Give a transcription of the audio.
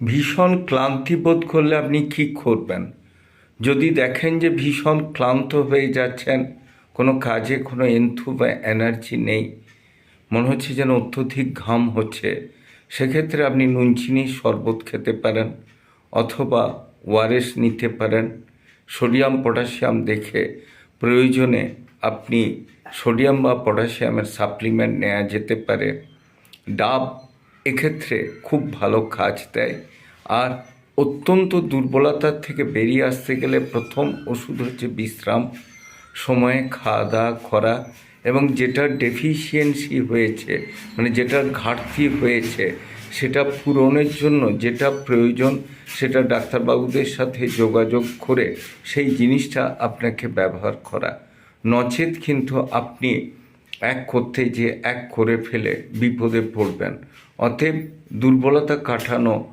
ভীষণ ক্লান্তি বোধ করলে আপনি কী করবেন? যদি দেখেন যে ভীষণ ক্লান্ত হয়ে যাচ্ছেন, কোনো কাজে কোনো এন্থু বা এনার্জি নেই, মনে হচ্ছে যেন অত্যধিক ঘাম হচ্ছে, সেক্ষেত্রে আপনি নুন চিনির শরবত খেতে পারেন, অথবা ওআরএস নিতে পারেন। সোডিয়াম পটাশিয়াম দেখে প্রয়োজনে আপনি সোডিয়াম বা পটাশিয়ামের সাপ্লিমেন্ট নেওয়া যেতে পারে। ডাব এক্ষেত্রে খুব ভালো কাজ দেয়। আর অত্যন্ত দুর্বলতার থেকে বেরিয়ে আসতে গেলে প্রথম ওষুধ হচ্ছে বিশ্রাম, সময়ে খাওয়া দাওয়া করা, এবং যেটার ডেফিসিয়েন্সি হয়েছে, মানে যেটার ঘাটতি হয়েছে, সেটা পূরণের জন্য যেটা প্রয়োজন সেটা ডাক্তারবাবুদের সাথে যোগাযোগ করে সেই জিনিসটা আপনাকে ব্যবহার করা। নচেত কিন্তু আপনি এক করতে যে এক করে ফেলে বিপদে পড়বেন। অতএব দুর্বলতা কাটানো